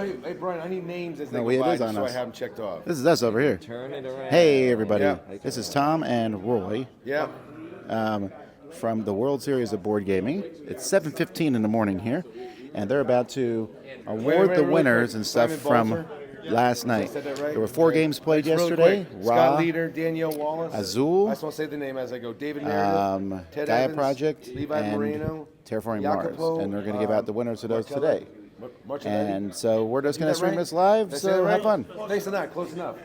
hey, Brian, I need names as they No, go it by is on so I us. have them checked off. This is us over here. Turn it around. Hey, everybody. Yeah. This is Tom and Roy Yeah. from the World Series of Board Gaming. It's 7:15 in the morning here, and they're about to award the really winners quick. and stuff Simon from Balzer? last night. said that right? There were 4 games played Just really yesterday. quick. Scott Ra, Leader, Danielle Wallace. Azul, I just want to say the name as I go. David Meredith, Ted Gaia Evans, Project, Levi and Moreno, Terraforming Jacopo, Mars. And they're going to give out the winners of those today. Marcelletti. And so we're just going Did to that stream right? this live, Did I say that so right? have fun. Thanks a lot. Close enough.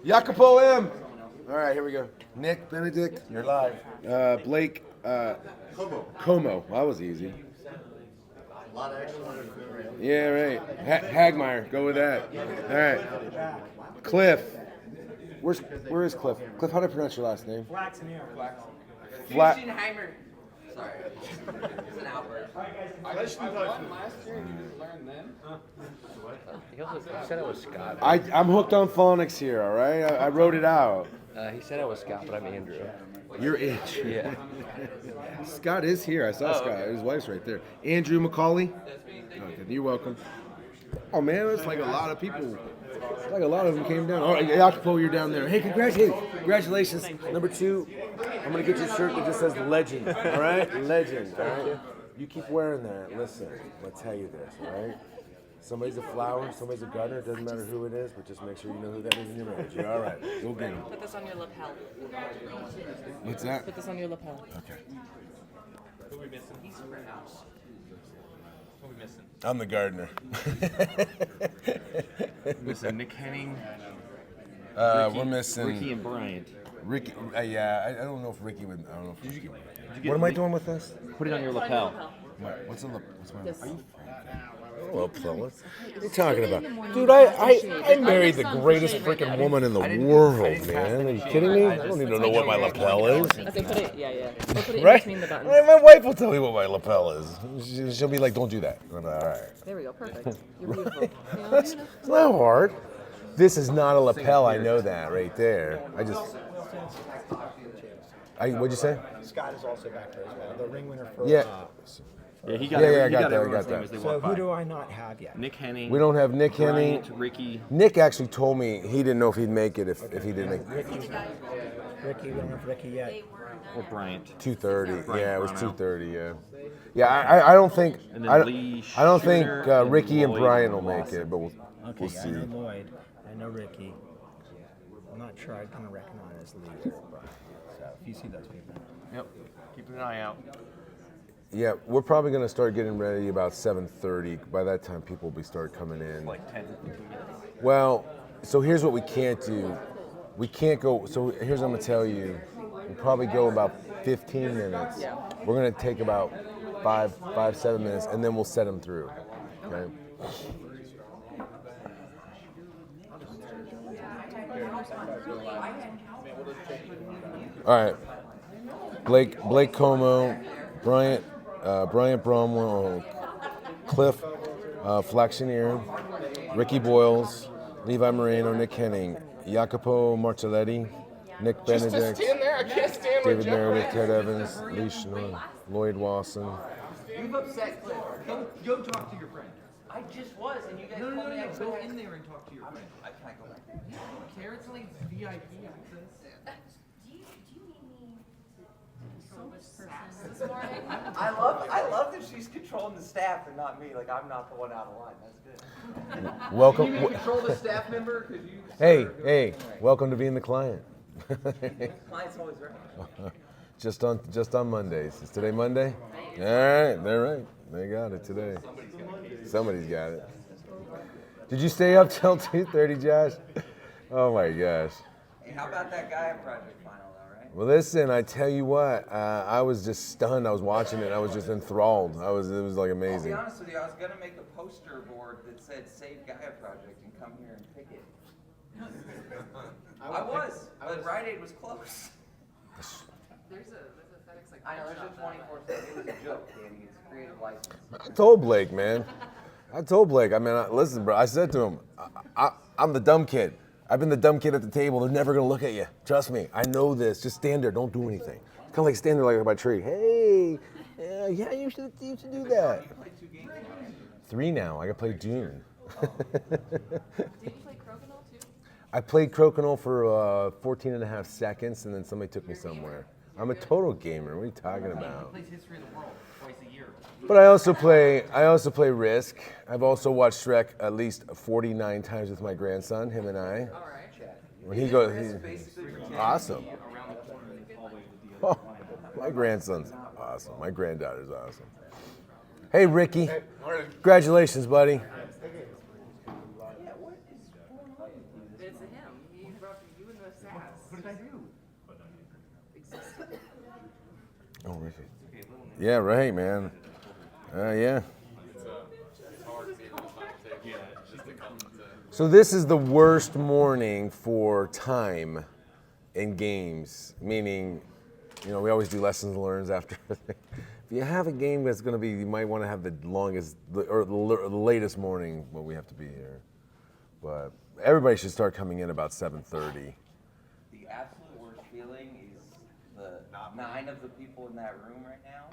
Jacopo M. All right, here we go. Nick Benedict, you're live. Blake Como. That was easy. Yeah, right. Hagmeyer, go with that. All right. Cliff. Where is Cliff? Cliff, how do I pronounce your last name? Fusenheimer. Sorry. It's an Albert. I just won last year. You learned then? He said it was Scott. I'm hooked on phonics here, all right? I wrote it out. He said it was Scott, but I'm Andrew. You're itch. Yeah. Scott is here. I saw Scott. okay. His wife's right there. Andrew McCauley. Okay, you're welcome. Oh man, it's like a lot of people. It's like a lot of them came down. Oh, Jacopo, you're down there. Hey, congratulations. Number 2. I'm gonna get you a shirt that just says legend. All right, legend. All right. You keep wearing that. Listen, I'm gonna tell you this. All right. Somebody's a flower, somebody's a gardener. It doesn't matter who it is, but just make sure you know who that is in your marriage. You're all right. Go get him. Put this on your lapel. What's that? Put this on your lapel. Okay. Who are we missing? He's from house. Who are we missing? I'm the gardener. Missing Nick Henning. We're missing Ricky and Bryant. Ricky. Yeah, I don't know if Ricky would. I don't know if Ricky would. What am I doing with this? Put it on your lapel. What's my This. lapel? What are you talking about? Dude, I married the greatest freaking woman in the world, man. Are you kidding me? I don't even know what my lapel is. I say put it, yeah. Or put it Right? in between the buttons. My wife will tell me what my lapel is. She'll be like, don't do that. I'm like, all right. There we go, perfect. You're beautiful. It's not hard. This is not a lapel. I know that right there. What'd you say? Scott is also back there as well. The ring winner for. Yeah. Yeah, he got Yeah, he I got that, I everyone's got name that. as they So walk who by. do I not have yet? Nick Henning. We don't have Nick Henning. Bryant, Ricky. Nick actually told me he didn't know if he'd make it if he didn't make it. Ricky, we don't have Ricky yet. Or Bryant. 2:30. Yeah, it was Brownell. 2:30. Yeah. Yeah, I don't think And then I Lee, don't think Shooter, and Ricky and Lloyd Brian and will make Lawson. it, but we'll Okay, see. I know Lloyd. I know Ricky. I'm not sure I'd kind of recognize Lee or Brian. So if you see those people. Yep. Keeping an eye out. Yeah, we're probably gonna start getting ready about 7:30. By that time, people will start coming in. Like 10, 15 minutes. Well, so here's what we can't do. We can't go. So here's what I'm gonna tell you. We'll probably go about 15 minutes. We're gonna take about 7 minutes, and then we'll set them through. Okay. All right. Blake Como, Bryant Bromwell, Cliff Flaxenier, Ricky Boyles, Levi Moreno, Nick Henning, Jacopo Marcelletti, Nick Benedict, David Meredith, Ted Evans, Lee Schnur, Lloyd Wasson. You've upset Cliff. Go talk to your friend. I just was, and you guys told me I go in there and talk to your friend. I can't go back. I don't care. It's only VIP access. Do you need me to control this person this morning? I love that she's controlling the staff and not me. Like I'm not the one out of line. That's good. Welcome. Control the staff member because you. Hey, welcome to being the client. Client's always right. Just on Mondays. Is today Monday? All right, they're right. They got it today. Somebody's got it. Did you stay up till 2:30, Josh? Oh my gosh. Hey, how about that Gaia project final though, right? Well, listen, I tell you what, I was just stunned. I was watching it. I was just enthralled. It was like I'll be amazing. honest with you, I was gonna make a poster board that said "Save Gaia Project" and come here and pick it. I was, but Rite Aid was close. There's a FedEx like. I know there's a 24/7. It was a joke, Danny. It's a creative license. I told Blake, man. I mean, listen, bro. I said to him, I'm the dumb kid. I've been the dumb kid at the table. They're never gonna look at you. Trust me. I know this. Just stand there. Don't do anything. Kind of like stand there like by a tree. Hey, yeah, you should do that. 3 now. I gotta play Dune. Did you play Crokinole too? I played Crokinole for 14 and a half seconds, and then somebody took me somewhere. I'm a total gamer. What are you talking about? Plays History of the World twice a year. But I also play Risk. I've also watched Shrek at least 49 times with my grandson, him and I. All right. When he goes, he's awesome. Oh, my grandson's awesome. My granddaughter's awesome. Hey, Ricky. Congratulations, buddy. It's him. He brought you and the sass. What did I do? Oh, Ricky. Yeah, right, man. Yeah. So this is the worst morning for time in games, meaning, you know, we always do lessons learned after. If you have a game that's going to be, you might want to have the longest or the latest morning when we have to be here. But everybody should start coming in about 7:30. The absolute worst feeling is the 9 of the people in that room right now.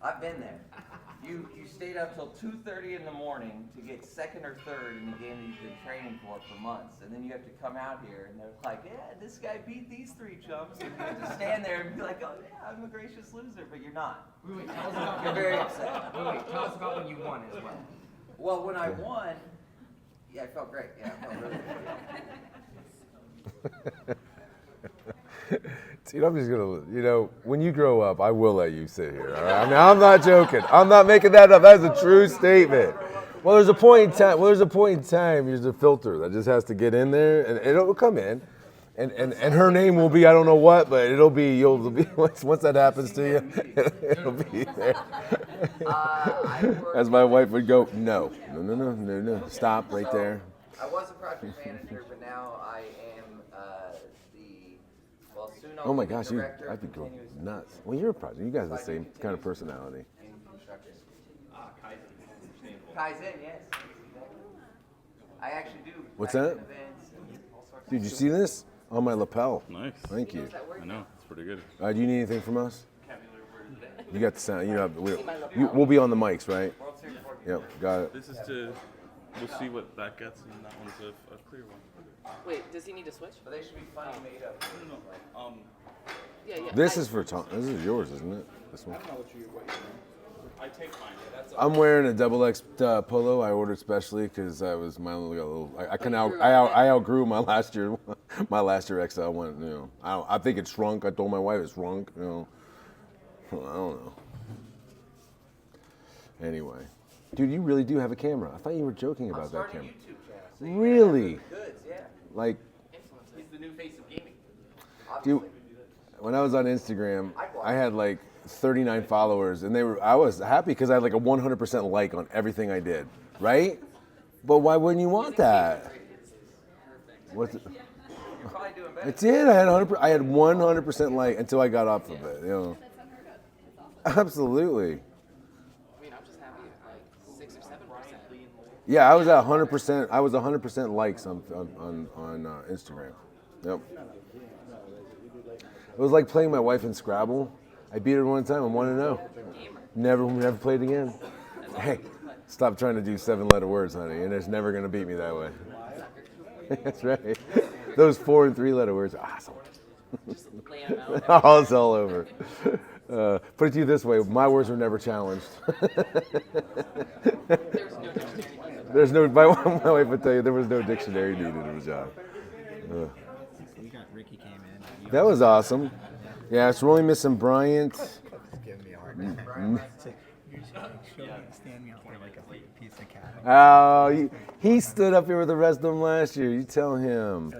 I've been there. You stayed up till 2:30 in the morning to get second or third in the game that you've been training for months, and then you have to come out here and they're like, yeah, this guy beat these 3 jumps, and you have to stand there and be like, oh yeah, I'm a gracious loser, but you're not. Wait, tell us about You're very upset. Wait, tell us about when you won as well. Well, when I won, yeah, I felt great. Yeah, I felt really good. Dude, I'm just gonna, you know, when you grow up, I will let you sit here. All right? I mean, I'm not joking. I'm not making that up. That's a true statement. Well, there's a point in time. There's a filter that just has to get in there, and it'll come in, and her name will be I don't know what, but it'll be once that happens to you, it'll be there. As my wife would go, no, stop right there. I was a project manager, but now I am soon I'll Oh my be the gosh, director I'd of be going continuous nuts. Well, you're a project. You guys have the same kind of personality. in construction. Kaizen, yes. I actually do. What's Kaizen that? events and all sorts of Dude, you see this on my lapel? Nice. Thank you. I know. It's pretty good. Do you need anything from us? You got the sound. You know, we'll be on the mics, right? Yep, got it. This is to. We'll see what that gets, and that one's a clear one. Wait, does he need to switch? But they should be funny made up. No. Yeah, yeah. This is for Tom. This is yours, isn't it? This one. I take mine. I'm wearing a XX polo. I ordered specially because I was my little. I outgrew my last year XL one. You know, I think it shrunk. I told my wife it shrunk. You know, I don't know. Anyway, dude, you really do have a camera. I thought you were joking about that camera. YouTube channel. So you Really? guys are goods, yeah. Like, He's the new face of gaming. dude, when I was on Instagram, I had like 39 followers, and I was happy because I had like a 100% like on everything I did, right? But why wouldn't you want that? What's it? You're probably doing better. I did. I had 100% like until I got off of it. You know. Absolutely. I mean, I'm just happy at like 6 or 7%. Yeah, I was at 100%. I was 100% likes on Instagram. Yep. It was like playing my wife in Scrabble. I beat her one time. I'm 1-0. Never played again. Hey, stop trying to do 7-letter words, honey. And it's never gonna beat me that way. That's right. Those 4 and 3-letter words are awesome. Just laying him out. Oh, it's all over. Put it to you this way: my words were never challenged. There's no dictionary. My wife would tell you there was no dictionary needed in the job. We got Ricky came in. That was awesome. Yeah, so we're only missing Bryant. He's giving me a hard time. You're just gonna stand me out there like a piece of cat. Oh, he stood up here with the rest of them last year. You tell him.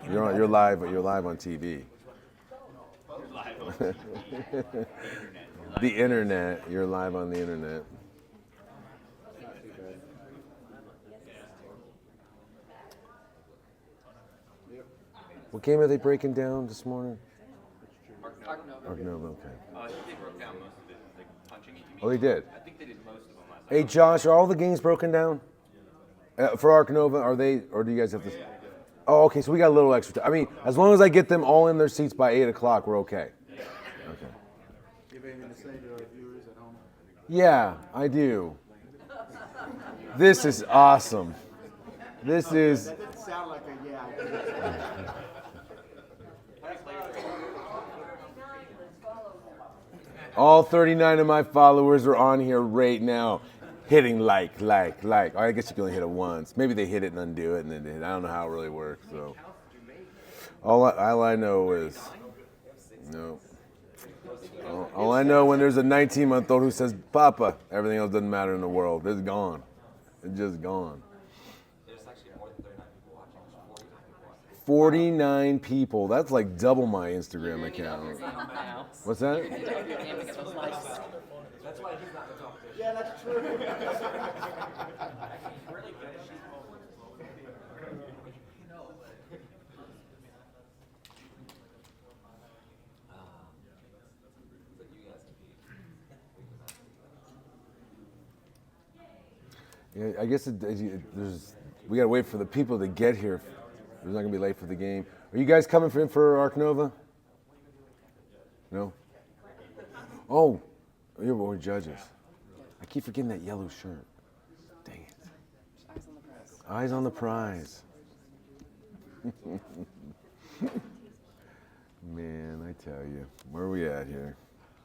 You're live on TV. The internet. You're live on the internet. What game are they breaking down this morning? Ark Nova, okay. I think they broke down most of it, like punching each. Oh, they did? I think they did most of them last Hey, Josh, are all the games broken down? For Ark Nova, or do you guys have to? Oh, okay, so we got a little extra time. I mean, as long as I get them all in their seats by 8 o'clock, we're okay. Okay. You have anything to say to our viewers at home? Yeah, I do. This is awesome. This is. Sound like a yeah. All 39 of my followers are on here right now, hitting like. I guess you can only hit it once. Maybe they hit it and undo it, and then I don't know how it really works. So all I know is no. All I know when there's a 19-month-old who says "Papa," everything else doesn't matter in the world. It's gone. It's just gone. There's actually more than 39 people watching. There's 49 people. That's like double my Instagram account. What's that? That's why he's not the competition. Yeah, that's true. Yeah, I guess we gotta wait for the people to get here. We're not gonna be late for the game. Are you guys coming for Arc Nova? No. Oh, you're judges. I keep forgetting that yellow shirt. Dang it. Eyes on the prize. Man, I tell you, where are we at here?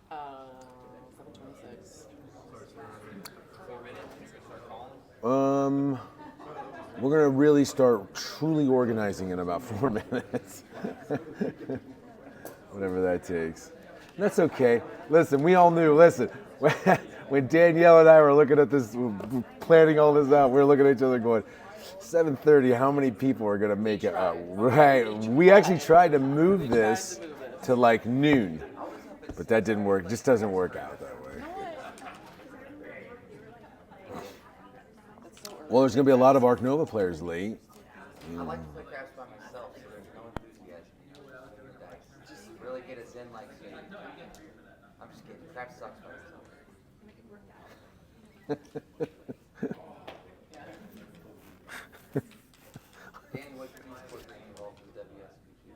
7:26. We're gonna really start truly organizing in about 4 minutes. Whatever that takes. That's okay. Listen, we all knew. Listen, when Danielle and I were looking at this, planning all this out, we were looking at each other going, 7:30, how many people are gonna make it out? Right. We actually tried to move this to like noon, but that didn't work. It just doesn't work out that way. Well, there's gonna be a lot of Arc Nova players late. I like to play craps by myself, so there's no enthusiasm. Just really get us in like. I'm just kidding. Craps sucks by myself. Danny, what's your esports being involved with the WSBG?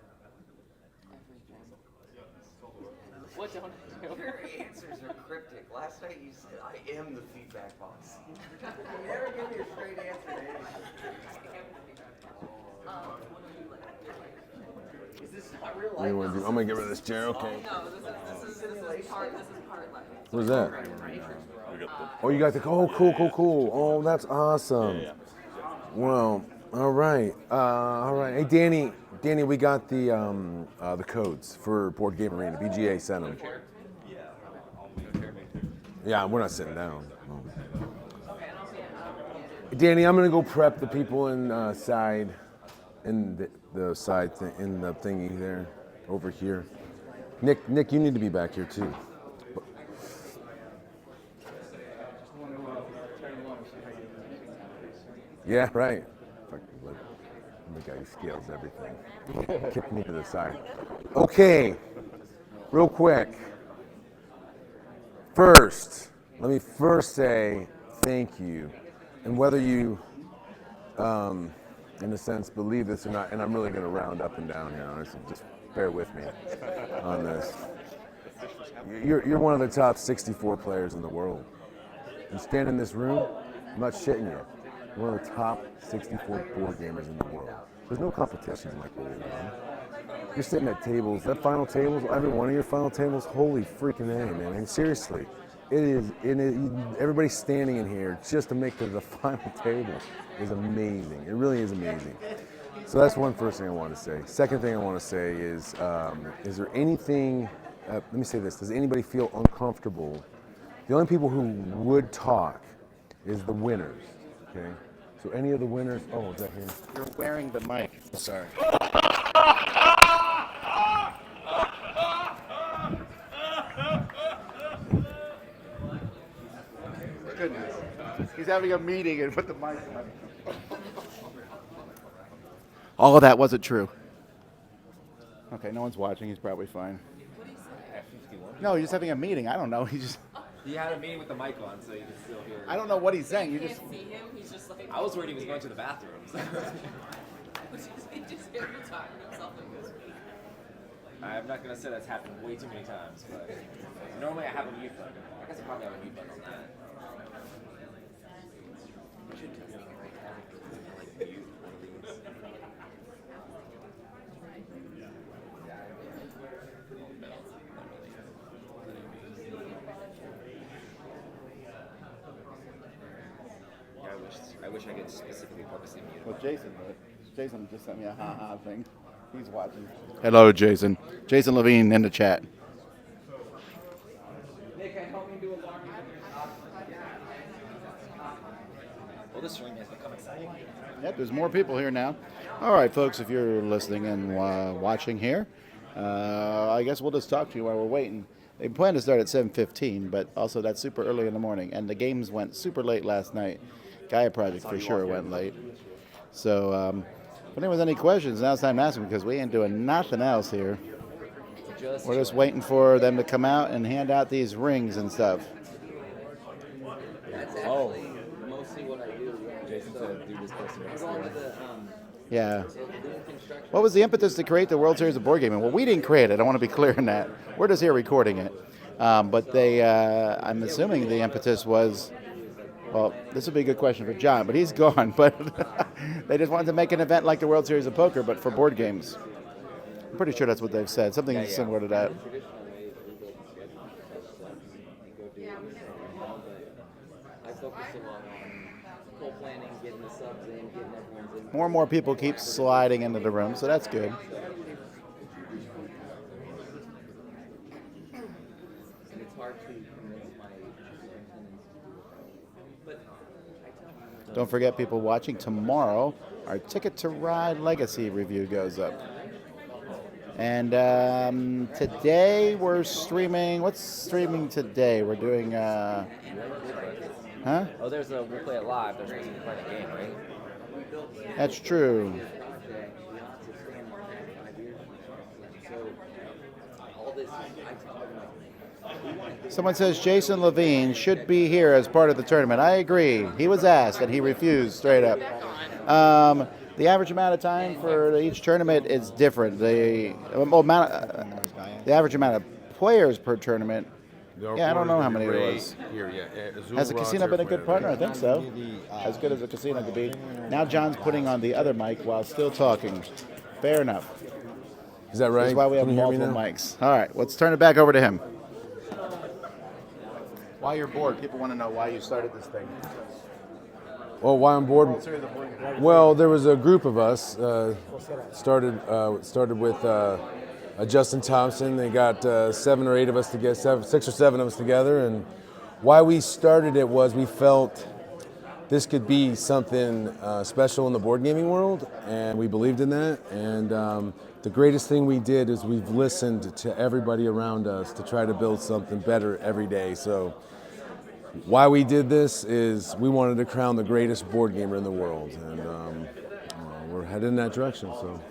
What don't I do? Your answers are cryptic. Last night you said, I am the feedback box. You never give me a straight answer, Danny. Is this not real What do you want to do? I'm gonna get rid of this chair. Okay. No, this is part like. What's that? Oh, you got the. Oh, cool. Oh, that's awesome. Well, all right. Hey, Danny, we got the codes for Board Game Arena. BGA sent them. Yeah, we're not sitting down. No. Danny, I'm gonna go prep the people inside, in the side in the thingy there, over here. Nick, you need to be back here too. Yeah, right. The guy who scales everything. Kick me to the side. Okay, real quick. First, let me say thank you. And whether you, in a sense, believe this or not, and I'm really going to round up and down here, honestly, just bear with me on this. You're one of the top 64 players in the world. You stand in this room, I'm not shitting you. You're one of the top 64 board gamers in the world. There's no competition like what we're doing. You're sitting at tables, that final tables, every one of your final tables, holy freaking A, man. And seriously, everybody standing in here just to make it to the final table is amazing. It really is amazing. So that's one first thing I want to say. Second thing I want to say is there anything, let me say this, does anybody feel uncomfortable? The only people who would talk is the winners, okay? So any of the winners, oh, is that here? You're wearing the mic. Sorry. Goodness. He's having a meeting and put the mic on. All of that wasn't true. Okay, no one's watching. He's probably fine. No, he's just having a meeting. I don't know. He had a meeting with the mic on, so you can still hear. I don't know what he's saying. You just. See him? He's just like. I was worried he was going to the bathroom. He just every time himself like this. I'm not gonna say that's happened way too many times, but normally I have a mute button. I guess I probably have a mute button on that. I wish I could specifically purposely mute him. Well, Jason just sent me a ha-ha thing. He's watching. Hello, Jason. Jason Levine in the chat. Nick, can I help you do alarm? Well, this stream has become exciting. Yep, there's more people here now. All right, folks, if you're listening and watching here, I guess we'll just talk to you while we're waiting. They plan to start at 7:15, but also that's super early in the morning, and the games went super late last night. Gaia Project for sure went late. So if anyone has any questions, now it's time to ask them because we ain't doing nothing else here. We're just waiting for them to come out and hand out these rings and stuff. That's actually mostly what I do. Jason said, "Do this person next year." Yeah. What was the impetus to create the World Series of Board Gaming? Well, we didn't create it. I want to be clear on that. We're just here recording it. But they, I'm assuming the impetus was, well, this would be a good question for John, but he's gone. But they just wanted to make an event like the World Series of Poker, but for board games. I'm pretty sure that's what they've said. Something similar to that. I focus a lot on full planning, getting the subs in, getting everyone's in. More and more people keep sliding into the room, so that's good. And it's hard to convince my superintendents to do it. But I tell them. Don't forget, people watching, tomorrow our Ticket to Ride Legacy review goes up. And today we're streaming. What's streaming today? We're doing, huh? Oh, we'll play it live. There's supposed to be playing a game, right? That's true. Someone says Jason Levine should be here as part of the tournament. I agree. He was asked and he refused straight up. The average amount of time for each tournament is different. The average amount of players per tournament. Yeah, I don't know how many it was. Has the casino been a good partner? I think so. As good as a casino could be. Now John's putting on the other mic while still talking. Fair enough. Is that right? This is why we have Can you hear me multiple now? mics. All right, let's turn it back over to him. Why you're bored? People want to know why you started this thing. Well, why I'm bored? Well, there was a group of us. Started with Justin Thompson. They got 7 or 8 of us together, 6 or 7 of us together, and why we started it was we felt this could be something special in the board gaming world, and we believed in that. And the greatest thing we did is we've listened to everybody around us to try to build something better every day. So why we did this is we wanted to crown the greatest board gamer in the world, and we're headed in that direction. So,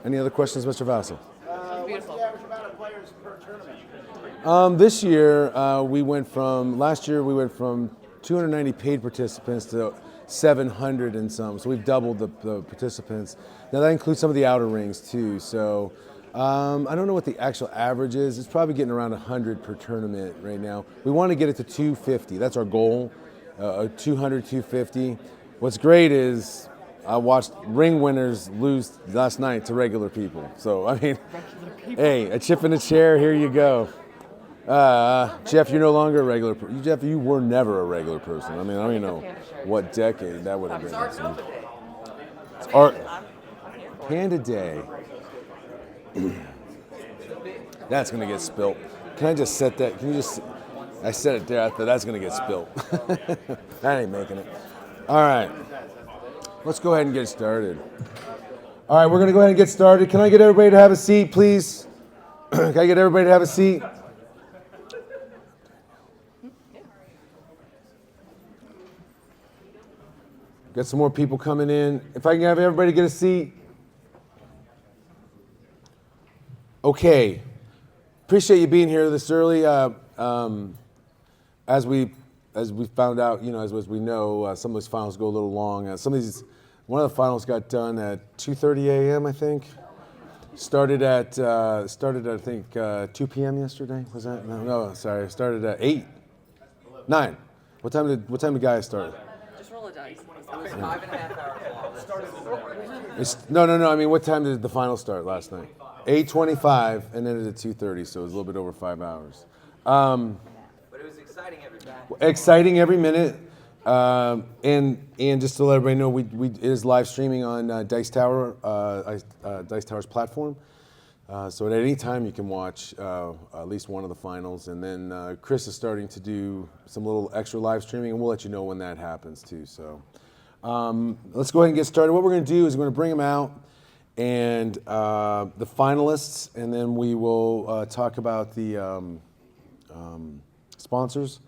any other questions, Mr. Vassal? What's the average amount of players per tournament? This year, last year we went from 290 paid participants to 700 and some. So we've doubled the participants. Now that includes some of the outer rings too. So I don't know what the actual average is. It's probably getting around 100 per tournament right now. We want to get it to 250. That's our goal, 200, 250. What's great is I watched ring winners lose last night to regular people. So, I mean, hey, a chip in a chair, here you go. Jeff, you're no longer a regular person. Jeff, you were never a regular person. I mean, I don't even know what decade that would have been. It's art. Panda Day. That's going to get spilt. Can I just set that? Can you just, I said it there. I thought that's going to get spilt. That ain't making it. All right. Let's go ahead and get started. All right, we're going to go ahead and get started. Can I get everybody to have a seat, please? Can I get everybody to have a seat? Got some more people coming in. If I can have everybody get a seat. Okay. Appreciate you being here this early. As we found out, as we know, some of these finals go a little long. One of the finals got done at 2:30 a.m. I think. Started at I think 2 p.m. yesterday. Was that? No, sorry. Started at 9. What time did guys start? Just roll a dice. It was 5.5 hours long. No. I mean, what time did the final start last night? 8:25, and then at 2:30, so it was a little bit over 5 hours. But it was exciting every minute. Exciting every minute. And just to let everybody know, it is live streaming on Dice Tower, Dice Tower's platform. So at any time you can watch at least one of the finals, and then Chris is starting to do some little extra live streaming, and we'll let you know when that happens too. So let's go ahead and get started. What we're going to do is we're going to bring them out and the finalists, and then we will talk about the sponsors,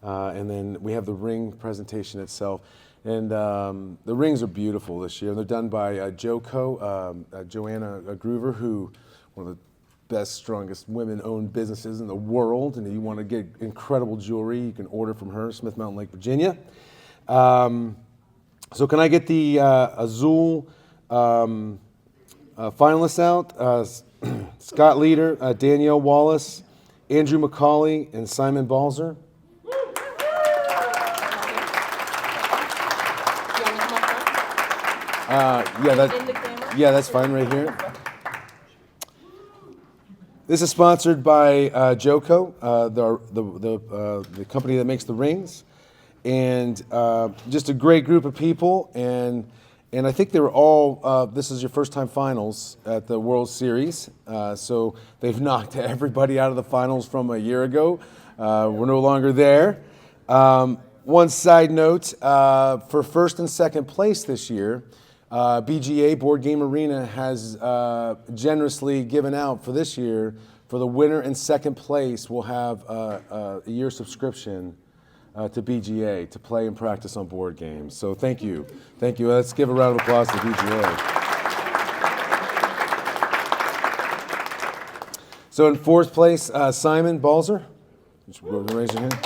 and then we have the ring presentation itself. And the rings are beautiful this year. They're done by Joanna Groover, who one of the best, strongest women-owned businesses in the world. And if you want to get incredible jewelry, you can order from her, Smith Mountain Lake, Virginia. So can I get the Azul finalists out? Scott Leader, Danielle Wallace, Andrew McCauley, and Simon Balzer. That's fine right here. This is sponsored by Joco, the company that makes the rings, and just a great group of people. And I think they were all. This is your first time finals at the World Series, so they've knocked everybody out of the finals from a year ago. We're no longer there. One side note: for first and second place this year, BGA, Board Game Arena, has generously given out for this year, for the winner and second place, we'll have a year subscription to BGA to play and practice on board games. So thank you. Thank you. Let's give a round of applause to BGA. So in fourth place, Simon Balzer. Just raise your hand.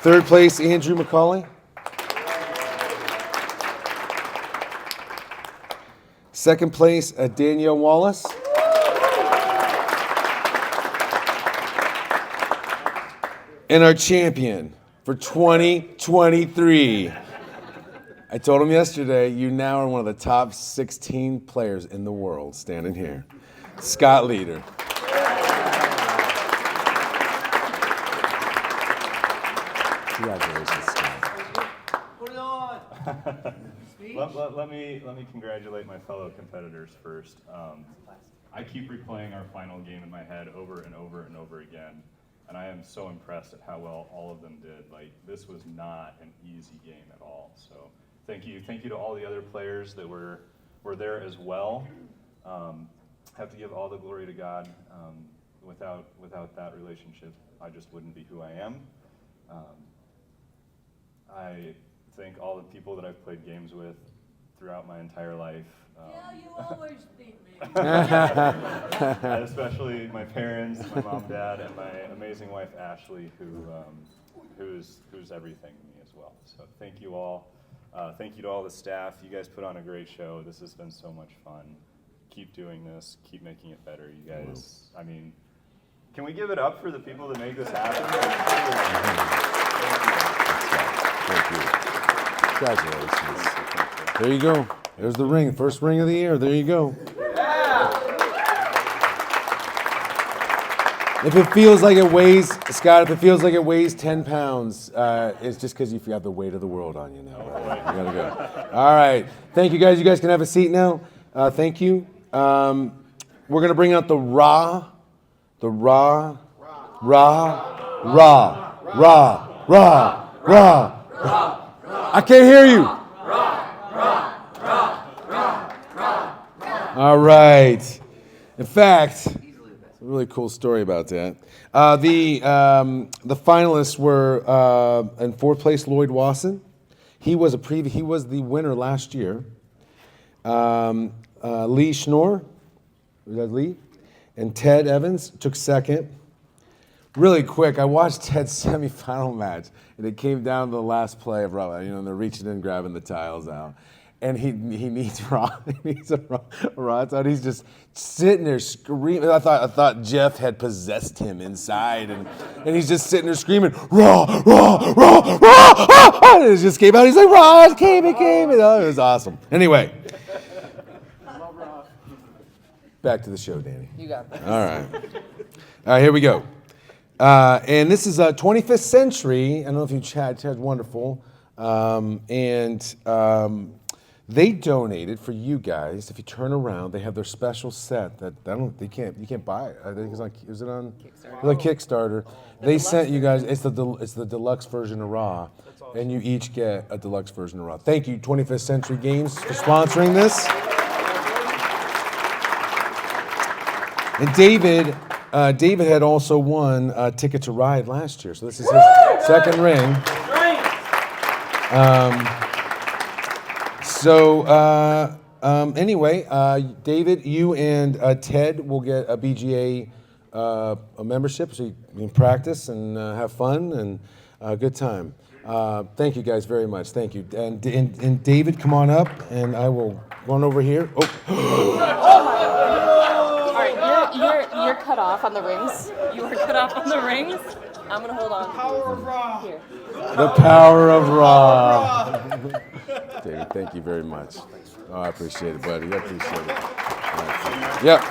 Third place, Andrew McCauley. Second place, Danielle Wallace. And our champion for 2023. I told him yesterday, you now are one of the top 16 players in the world standing here. Scott Leader. Congratulations, Scott. Put it on. Let me congratulate my fellow competitors first. I keep replaying our final game in my head over and over and over again, and I am so impressed at how well all of them did. Like, this was not an easy game at all. So thank you to all the other players that were there as well. Have to give all the glory to God. Without that relationship, I just wouldn't be who I am. I thank all the people that I've played games with throughout my entire life. You always beat me. Especially my parents, my mom, dad, and my amazing wife Ashley, who's everything to me as well. So thank you all. Thank you to all the staff. You guys put on a great show. This has been so much fun. Keep doing this. Keep making it better. You guys, I mean, can we give it up for the people that make this happen? Thank you. Congratulations. There you go. There's the ring. First ring of the year. There you go. If it feels like it weighs, Scott, if it feels like it weighs 10 pounds, it's just because you have the weight of the world on you now. Right? You gotta go. All right. Thank you, guys. You guys can have a seat now. Thank you. We're going to bring out the raw. I can't hear you. All right. In fact, a really cool story about that. The finalists were in fourth place, Lloyd Wasson. He was the winner last year. Lee Schnorr, was that Lee? And Ted Evans took second. Really quick, I watched Ted's semifinal match, and it came down to the last play of Raw. You know, they're reaching in, grabbing the tiles out. And he needs Raw. He needs a Raw out. He's just sitting there screaming. I thought Jeff had possessed him inside, and he's just sitting there screaming, Raw. And it just came out. He's like, Raw, it came. Oh, it was awesome. Anyway. Back to the show, Danny. You got this. All right, here we go. And this is 25th Century. I don't know if you chat. Chad's wonderful. They donated for you guys. If you turn around, they have their special set that you can't buy it. I think it's on. Is it on Kickstarter? It's on Kickstarter. They sent you guys. It's the deluxe version of Raw, and you each get a deluxe version of Raw. Thank you, 25th Century Games, for sponsoring this. And David had also won Ticket to Ride last year, so this is his second ring. Anyway, David, you and Ted will get a BGA a membership, so you can practice and have fun and a good time. Thank you guys very much. Thank you. And David, come on up, and I will run over here. You're cut off on the rings. You were cut off on the rings. I'm gonna hold on. The power of Raw. Here. The power of Raw. David, thank you very much. Oh, I appreciate it, buddy. I appreciate it. Yep.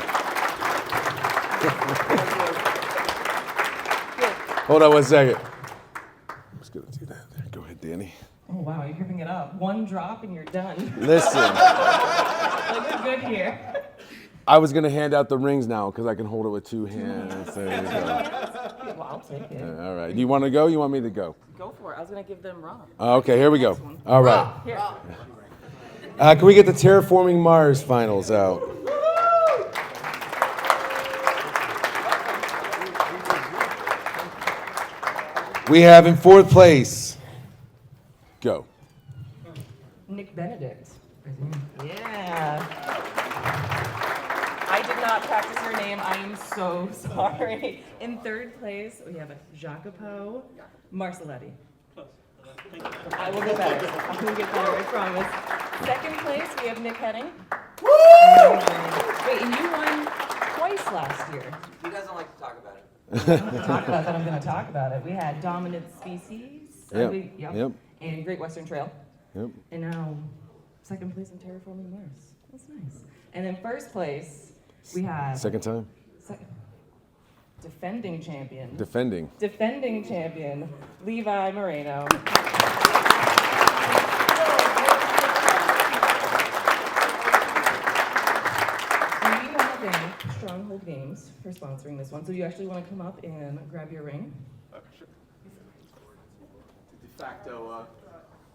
Hold on 1 second. I'm just gonna do that. There. Go ahead, Danny. Oh wow, you're giving it up. One drop and you're done. Listen. Looks good here. I was gonna hand out the rings now because I can hold it with 2 hands. There you go. Well, I'll take it. All right. Do you want to go? You want me to go? Go for it. I was gonna give them Raw. Okay. Here we go. All right. Here. Can we get the Terraforming Mars finals out? We have in 4th place. Go. Nick Benedict. Yeah. I did not practice your name. I am so sorry. In 3rd place, we have Jacopo Marcelletti. I will get better. I will get better, I promise. 2nd place, we have Nick Henning. Wait, and you won twice last year. He doesn't like to talk about it. I'm going to talk about that. I'm going to talk about it. We had Dominant Species. Yep. And Great Western Trail. Yep. And now 2nd place in Terraforming Mars. That's nice. And in 1st place, we have... Second time? Defending champion. Defending champion, Levi Moreno. We want to thank Stronghold Games for sponsoring this one. So you actually want to come up and grab your ring? Sure. De facto.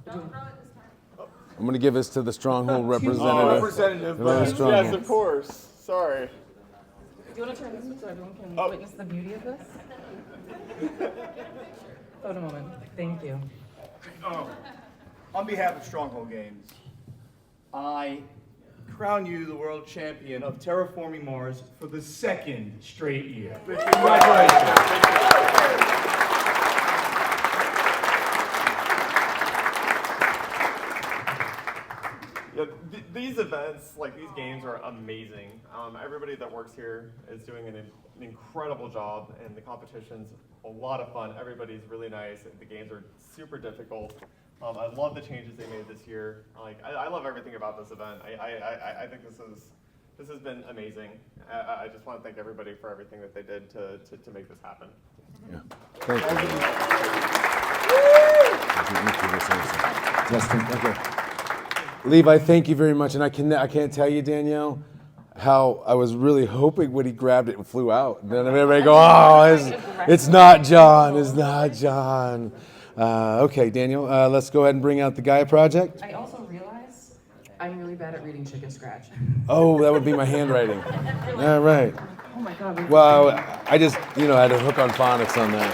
Don't throw it this time. I'm going to give this to the Stronghold representative. Yes, of course. Sorry. Do you want to turn this so everyone can witness the beauty of this? Photo moment. Thank you. On behalf of Stronghold Games, I crown you the world champion of Terraforming Mars for the 2nd straight year. Congratulations. Yeah, these events, like these games, are amazing. Everybody that works here is doing an incredible job, and the competition's a lot of fun. Everybody's really nice. The games are super difficult. I love the changes they made this year. I love everything about this event. I think this has been amazing. I just want to thank everybody for everything that they did to make this happen. Yeah. Thank you. Justin, okay. Levi, thank you very much. And I can't tell you, Danielle, how I was really hoping when he grabbed it and flew out. And then everybody go, it's not John. It's not John. Okay, Daniel, let's go ahead and bring out the Gaia project. I also realize I'm really bad at reading Chicken Scratch. Oh, that would be my handwriting. All right. Oh my God. Well, I just, had a hook on phonics on that.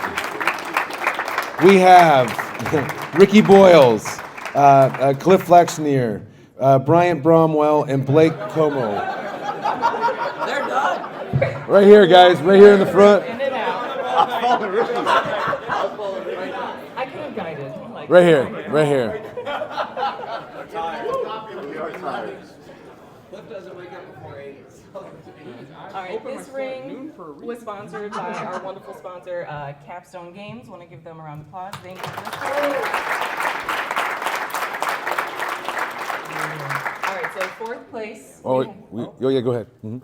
We have Ricky Boyles, Cliff Flexneer, Bryant Bromwell, and Blake Como. They're done. Right here, guys. Right here in the front. In and out. I could have guided. Right here. Right here. Cliff doesn't wake up before 8. All right, this ring was sponsored by our wonderful sponsor, Capstone Games. Want to give them a round of applause. Thank you for this. All right, so 4th place. Yeah, go ahead. Mm-hmm.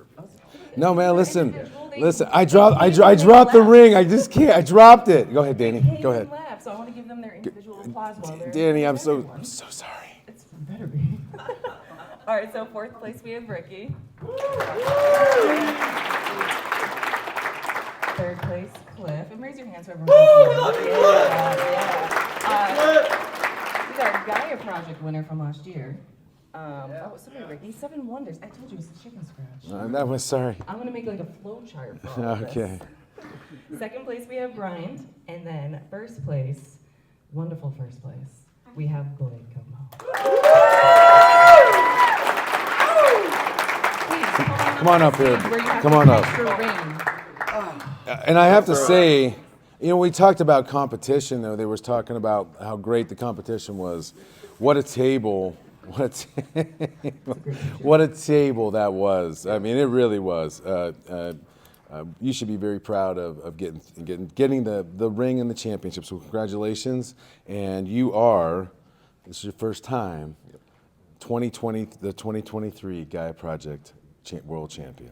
No, man, listen. they Listen, they I dropped came and the left. ring. I just can't. I dropped it. Go ahead, Danny. They Go came ahead. and left, so I want to give them their individual applause while they're Danny, I'm so everyone. sorry. It's better be. All right, so fourth place we have Ricky. Third place, Cliff. And raise your hands for everyone. He's our Gaia Project winner from last year. Sorry, Ricky. 7 wonders. I told you it was chicken scratch. That was sorry. I'm gonna make like a flow chart for all of this. Okay. Second place we have Brian, and then first place, wonderful first place, we have Blake Como. Please, Come on up here. where you have Come to on up. catch your ring. And I have to say, we talked about competition, though. They were talking about how great the competition was. What a table. What a table that was. I mean, it really was. You should be very proud of getting the ring and the championship. So congratulations. And this is your first time, the 2023 Gaia Project World Champion.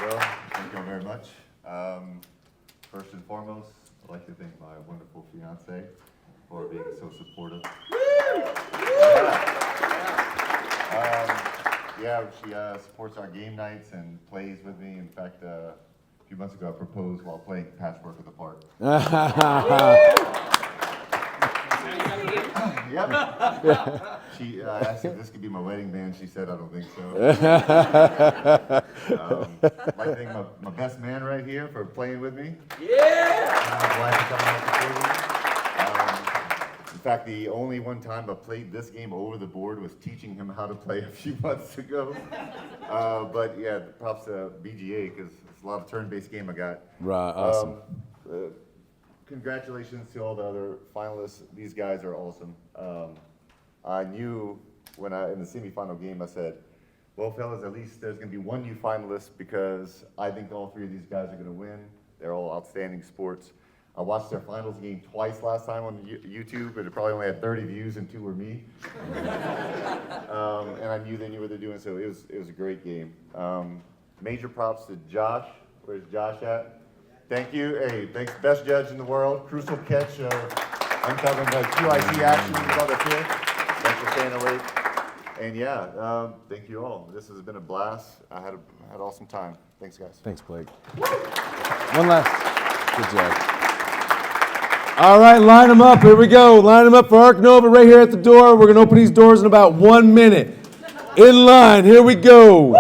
Well, thank you all very much. First and foremost, I'd like to thank my wonderful fiance for being so supportive. She supports our game nights and plays with me. In fact, a few months ago, I proposed while playing Patchwork at the Park. Yep. She asked if this could be my wedding band. She said, I don't think so. I'd like to thank my best man right here for playing with me. In fact, the only one time I played this game over the board was teaching him how to play a few months ago. But yeah, props to BGA because it's a lot of turn-based game I got. Right, awesome. Congratulations to all the other finalists. These guys are awesome. I knew in the semifinal game, I said, well, fellas, at least there's going to be one new finalist because I think all three of these guys are going to win. They're all outstanding sports. I watched their finals game twice last time on YouTube, and it probably only had 30 views, and 2 were me. And I knew they knew what they're doing, so it was a great game. Major props to Josh. Where's Josh at? Thank you. Hey, thanks, best judge in the world. Crucial catch of Untitled QIC action on the fifth. Thanks for staying awake. And yeah, thank you all. This has been a blast. I had an awesome time. Thanks, guys. Thanks, Blake. One last. Good job. All right, line them up. Here we go. Line them up for Arc Nova right here at the door. We're going to open these doors in about 1 minute. In line. Here we go.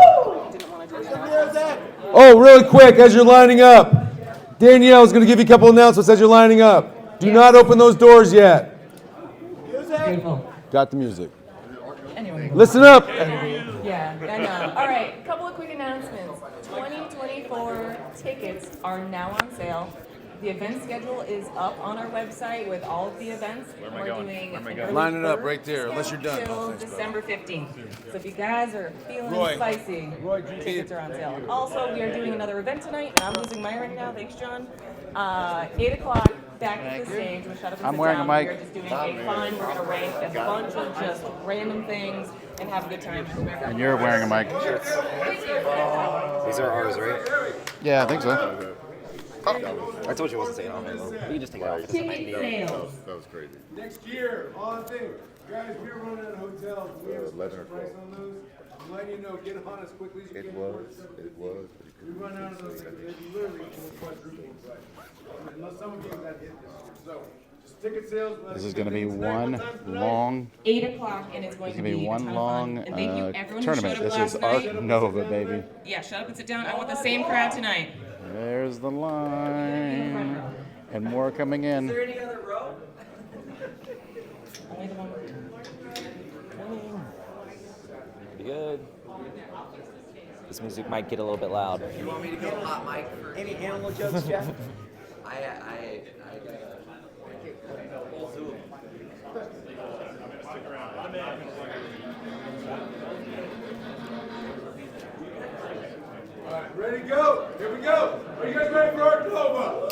Oh, really quick, as you're lining up, Danielle is going to give you a couple announcements as you're lining up. Do not open those doors yet. Got the music. Anyway. Listen up. Yeah, I know. All right, a couple of quick announcements. 2024 tickets are now on sale. The event schedule is up on our website with all of the events. We're doing an early Line it up bird right there, unless you're done. till Oh, thanks, December 15th. So if you guys are feeling Roy. spicy, tickets are on sale. Also, we are doing another event tonight, and I'm losing mine right now. Thanks, John. 8 o'clock, back at the stage. We'll shut up and I'm sit wearing a down. mic. We're just doing a fun. We're gonna rank a bunch of just random things and have a good time. And you're wearing a mic. These are ours, right? Yeah, I think so. I told you I wasn't saying on there, though. You can just take it off. It doesn't Ticket matter. sales. That was crazy. Next year, on thing. Guys, we're running out of hotels. We have a special price on those. I'm letting you know, get on as quickly as you can. It was. We run out of those, they literally quadruple in price. Unless some of you got hit this year. So, just ticket sales. This is going to be one long. 8 o'clock, and it's going It's to gonna be be a one ton of long fun. And thank you everyone who tournament. showed up This last is night. Arc Nova, baby. Yeah, shut up and sit down. I want the same crowd tonight. There's the line. And more coming in. any other row? Pretty good. This music might get a little bit loud. You want me to go hot mic for Any animal jokes, Jeff? All right, ready to go? Here we go. Are you guys ready for Arc Nova?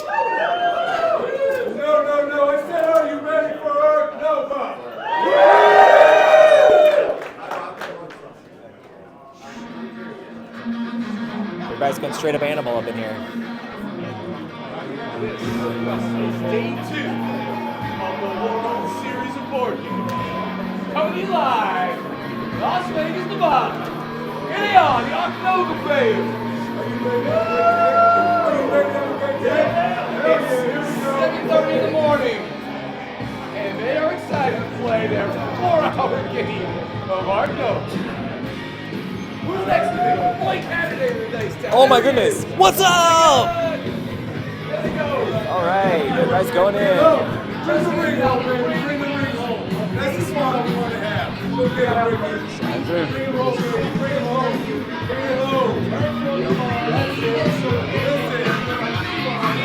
No. I said, are you ready for Arc Nova? Going straight up animal up in here. Day 2 of the World Series of Board Games. Coming to you live, Las Vegas, Nevada. Here they are, the October players. Are you ready to have a great day? It's 7:30 in the morning, and they are excited to play their 4-hour game of Art Nova. Who's next to me? Blake candidate of the day's town. Oh my goodness. What's up? There he goes. All right, you guys going in. Bring the ring home, baby. Bring the ring home. That's the smile we want to have. Look at it, Ricky. Bring him home, baby. Bring him home. Bring him home. That's it. Listen.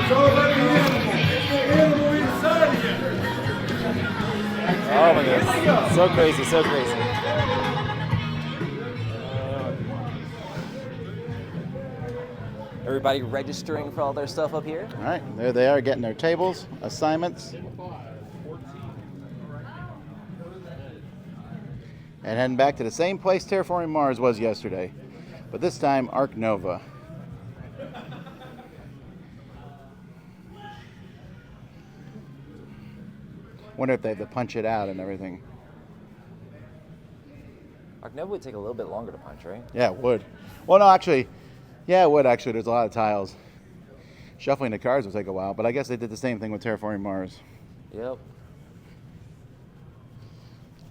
It's all about the animal. It's the animal inside of you. Oh my goodness. So crazy, so crazy. Everybody registering for all their stuff up here? All right, there they are getting their tables, assignments. And heading back to the same place Terraforming Mars was yesterday, but this time Ark Nova. Wonder if they have to punch it out and everything. Ark Nova would take a little bit longer to punch, right? Yeah, it would. Well, no, actually, yeah, it would actually. There's a lot of tiles. Shuffling the cards will take a while, but I guess they did the same thing with Terraforming Mars. Yep.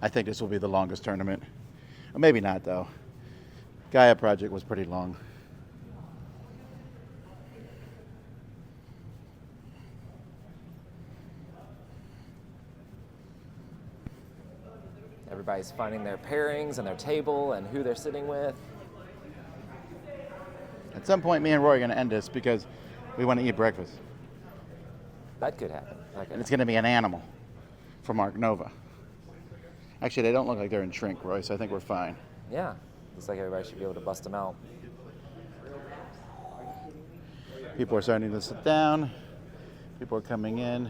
I think this will be the longest tournament. Or maybe not, though. Gaia Project was pretty long. Everybody's finding their pairings and their table and who they're sitting with. At some point, me and Roy are going to end this because we want to eat breakfast. That could happen. And it's going to be an animal from Ark Nova. Actually, they don't look like they're in shrink, Roy, so I think we're fine. Yeah. Looks like everybody should be able to bust them out. People are starting to sit down. People are coming in.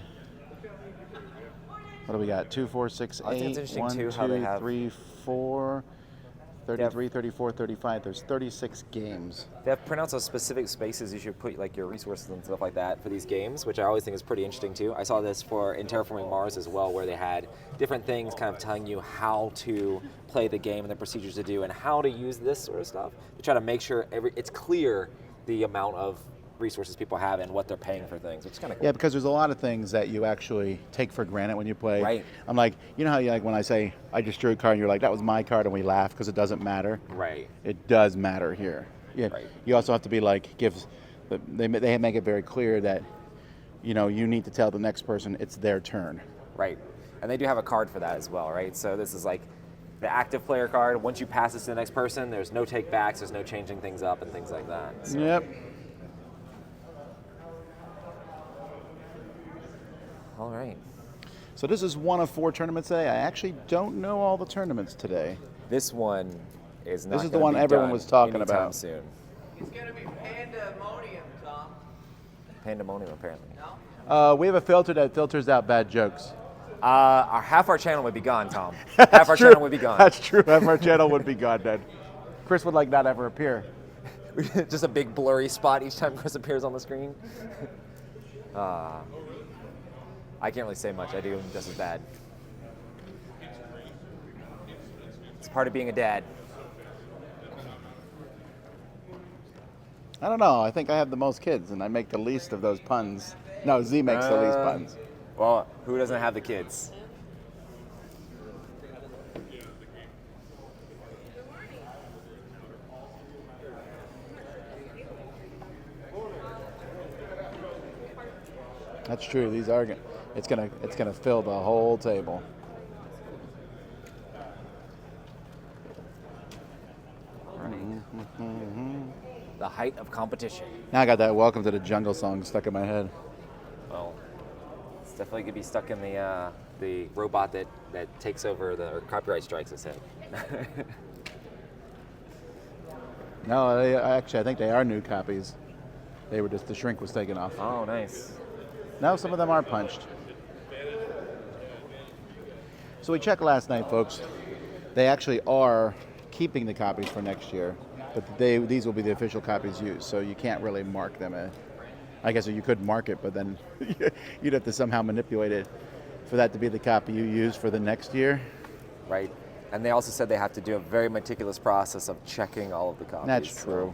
What do we got? 2, 4, 6, I think it's 8, interesting 1, too how they 2, have 3, 4, 33, 34, 35. There's 36 games. They have printouts of specific spaces you should put like your resources and stuff like that for these games, which I always think is pretty interesting too. I saw this in Terraforming Mars as well, where they had different things kind of telling you how to play the game and the procedures to do and how to use this sort of stuff to try to make sure it's clear the amount of resources people have and what they're paying for things, which is kind of cool. Yeah, because there's a lot of things that you actually take for granted when you play. Right. I'm like, you know how you like when I say I just drew a card and you're like, that was my card, and we laugh because it doesn't matter. Right. It does matter here. Yeah. Right. You also have to be like, they make it very clear that, you know, you need to tell the next person it's their turn. Right. And they do have a card for that as well, right? So this is like the active player card. Once you pass this to the next person, there's no take backs, there's no changing things up and things like that. So. Yep. All right. So this is one of 4 tournaments today. I actually don't know all the tournaments today. This one is not. This is the one everyone was talking about. Soon. It's gonna be pandemonium, Tom. Pandemonium, apparently. We have a filter that filters out bad jokes. Half our channel would be gone, Tom. Half our channel would be gone. That's true. Half our channel would be gone then. Chris would like not ever appear. Just a big blurry spot each time Chris appears on the screen. I can't really say much. I do just as bad. It's part of being a dad. I don't know. I think I have the most kids, and I make the least of those puns. No, Z makes the least puns. Well, who doesn't have the kids? That's true. These are. It's gonna fill the whole table. The height of competition. Now I got that "Welcome to the Jungle" song stuck in my head. Well, it's definitely gonna be stuck in the robot that takes over or copyright strikes us in. No, I think they are new copies. They were just the shrink was taken off. Oh, nice. No, some of them are punched. So we checked last night, folks. They actually are keeping the copies for next year. but these will be the official copies used, so you can't really mark them. I guess you could mark it, but then you'd have to somehow manipulate it for that to be the copy you use for the next year. Right. And they also said they have to do a very meticulous process of checking all of the copies. That's true.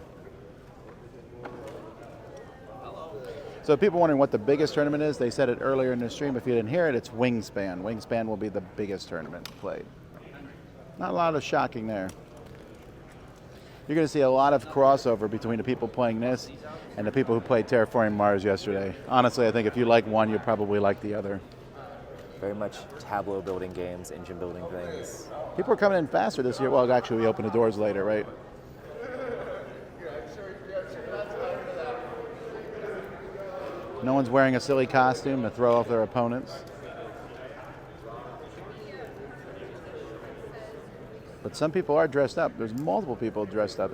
So people wondering what the biggest tournament is, they said it earlier in the stream. If you didn't hear it, it's Wingspan. Wingspan will be the biggest tournament played. Not a lot of shocking there. You're going to see a lot of crossover between the people playing this and the people who played Terraforming Mars yesterday. Honestly, I think if you like one, you'll probably like the other. Very much tableau building games, engine building things. People are coming in faster this year. Well, actually, we open the doors later, right? No one's wearing a silly costume to throw off their opponents. But some people are dressed up. There's multiple people dressed up.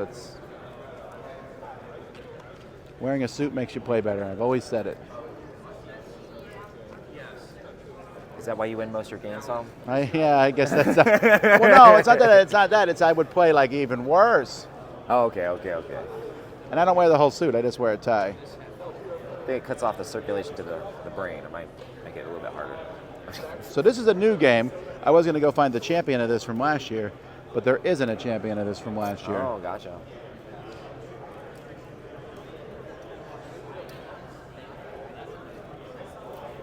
Wearing a suit makes you play better. I've always said it. Is that why you win most of your games, Tom? Yeah, I guess that's. Well, no, it's not that. It's not that. It's I would play like even worse. Oh, okay. And I don't wear the whole suit. I just wear a tie. I think it cuts off the circulation to the brain. It might make it a little bit harder. So this is a new game. I was going to go find the champion of this from last year, but there isn't a champion of this from last year. Oh, gotcha.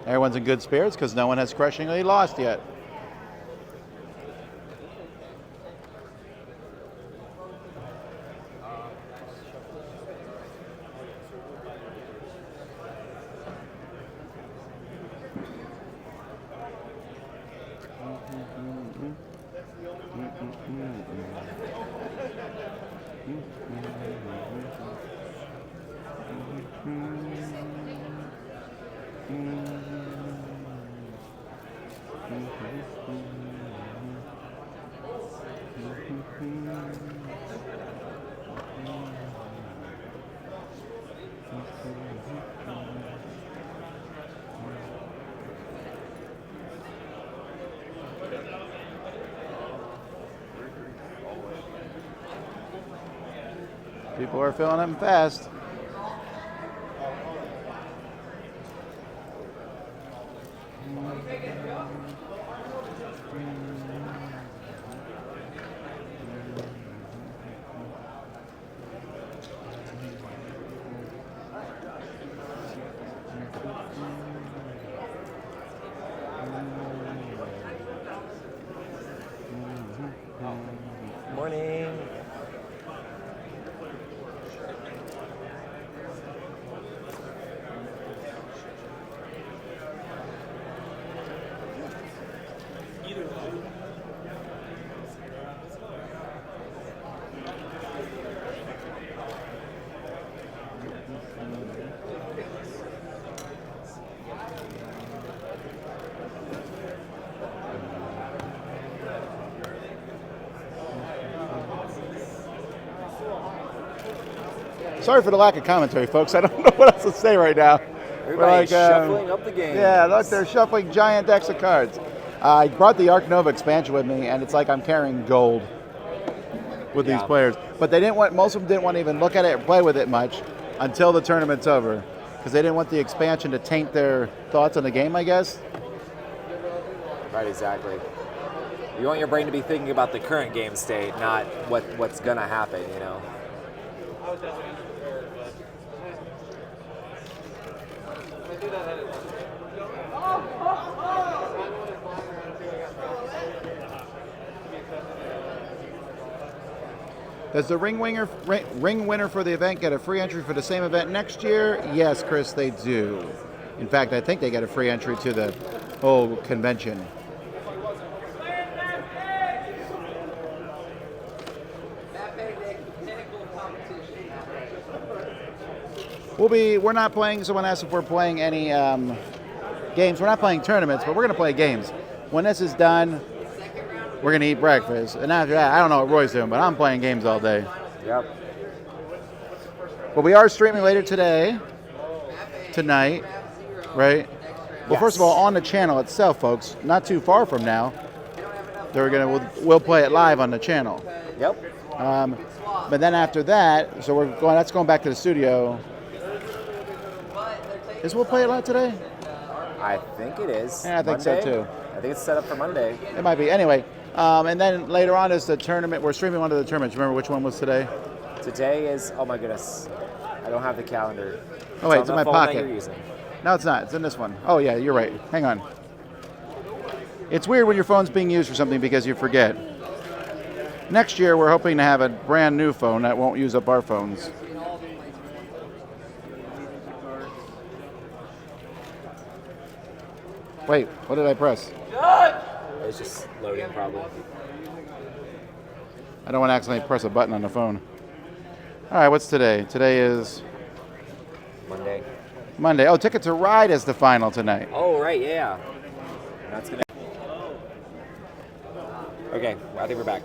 Everyone's in good spirits because no one has crushingly lost yet. People are filling them fast. Morning. Sorry for the lack of commentary, folks. I don't know what else to say right now. Everybody's shuffling up the game. Yeah, look, they're shuffling giant decks of cards. I brought the Ark Nova expansion with me, and it's like I'm carrying gold with these players. But they didn't want, most of them didn't want to even look at it or play with it much until the tournament's over, because they didn't want the expansion to taint their thoughts on the game, I guess. Right, exactly. You want your brain to be thinking about the current game state, not what's gonna happen, you know. Does the ring winner for the event get a free entry for the same event next year? Yes, Chris, they do. In fact, I think they get a free entry to the whole convention. We're not playing, someone asked if we're playing any games. We're not playing tournaments, but we're going to play games. When this is done, we're going to eat breakfast. And after that, I don't know what Roy's doing, but I'm playing games all day. Yep. But we are streaming later tonight, right? Well, first of all, on the channel itself, folks, not too far from now, we'll play it live on the channel. Yep. But then after that, so that's going back to the studio. Is We'll Play It Live today? I think it is. Yeah, I think so too. I think it's set up for Monday. It might be. Anyway, and then later on is the tournament. We're streaming one of the tournaments. Remember which one was today? Today is, oh my goodness, I don't have the calendar. Oh wait, it's in my on the phone that pocket. you're using. No, it's not. It's in this one. Oh yeah, you're right. Hang on. It's weird when your phone's being used for something because you forget. Next year, we're hoping to have a brand new phone that won't use up our phones. Wait, what did I press? It's just loading probably. I don't want to accidentally press a button on the phone. All right, what's today? Today is Monday. Monday. Oh, Ticket to Ride is the final tonight. Oh, right, yeah. That's gonna. Okay, I think we're back.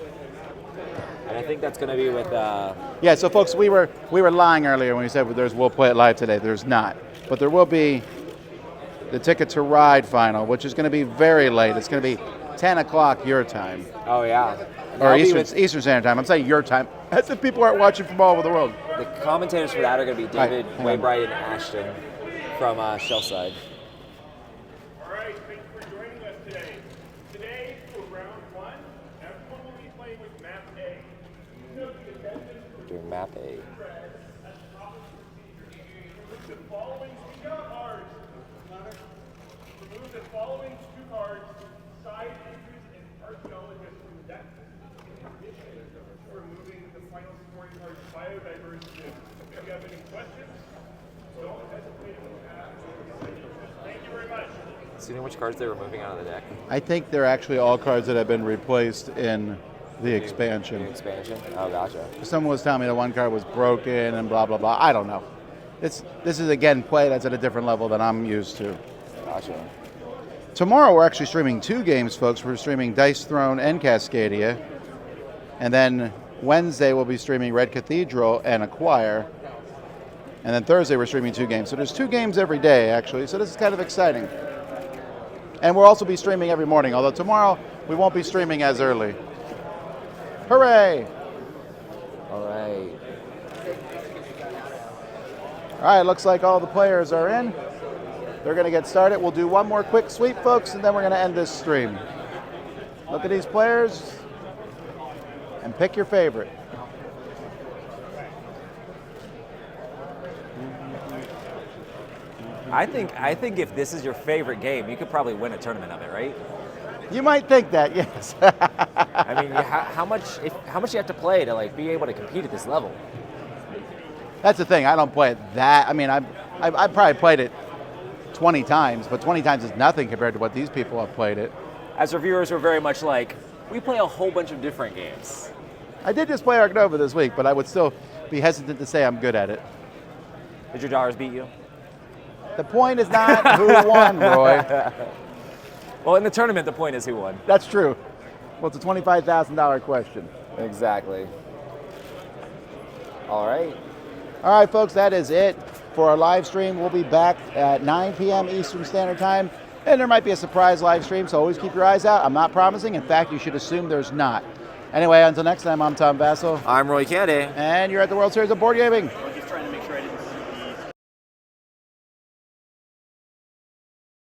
And I think that's gonna be with. Yeah, so folks, we were lying earlier when we said there's We'll Play It Live today. There's not, but there will be the Ticket to Ride final, which is going to be very late. It's going to be 10 o'clock your time. Oh yeah. Or Eastern Standard Time. I'm saying your time. That's if people aren't watching from all over the world. The commentators for that are going to be David Waybright and Ashton from Shellside. All right, thank you for joining us today. Today, for round 1, everyone will be playing with Map A. We're doing Map A. The following two cards. Remove the following two cards, side entries and archaeologists from the deck. In addition to removing the final supporting card, biodiversity. If you have any questions, don't hesitate to ask. Thank you very much. So you know which cards they're removing out of the deck? I think they're actually all cards that have been replaced in the expansion. New expansion? Oh, gotcha. Someone was telling me that one card was broken and blah, blah, blah. I don't know. This is, again, play that's at a different level than I'm used to. Gotcha. Tomorrow we're actually streaming 2 games, folks. We're streaming Dice Throne and Cascadia. And then Wednesday we'll be streaming Red Cathedral and Acquire. And then Thursday we're streaming 2 games. So there's 2 games every day, actually. So this is kind of exciting. And we'll also be streaming every morning, although tomorrow we won't be streaming as early. Hooray! All right. All right, looks like all the players are in. They're going to get started. We'll do one more quick sweep, folks, and then we're going to end this stream. Look at these players and pick your favorite. I think if this is your favorite game, you could probably win a tournament of it, right? You might think that, yes. I mean, how much you have to play to like be able to compete at this level? That's the thing. I don't play it that. I mean, I've probably played it 20 times, but 20 times is nothing compared to what these people have played it. As reviewers, we're very much like, we play a whole bunch of different games. I did just play Ark Nova this week, but I would still be hesitant to say I'm good at it. Did your dollars beat you? The point is not who won, Roy. Well, in the tournament, the point is who won. That's true. Well, it's a $25,000 question. Exactly. All right. All right, folks, that is it for our live stream. We'll be back at 9 p.m. Eastern Standard Time, and there might be a surprise live stream, so always keep your eyes out. I'm not promising. In fact, you should assume there's not. Anyway, until next time, I'm Tom Vassell. I'm Roy Candy. And you're at the World Series of Board Gaming.